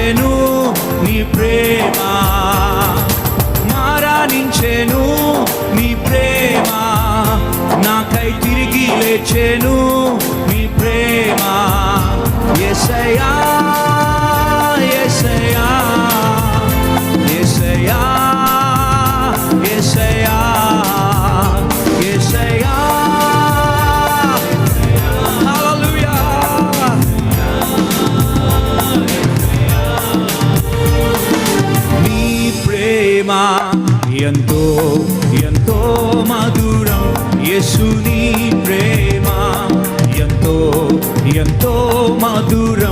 మారానించెను నీ ప్రేమ, మారానించెను నీ ప్రేమ, నాకై తిరిగి లేచెను నీ ప్రేమ. యేసయ్యా యేసయ్యా యేసయ్యా యేసయ్యా యేసయ్యా, హల్లెలూయా. నీ ప్రేమ ఎంతో ఎంతో మధురం, యేసు నీ ప్రేమ ఎంతో ఎంతో మధురం.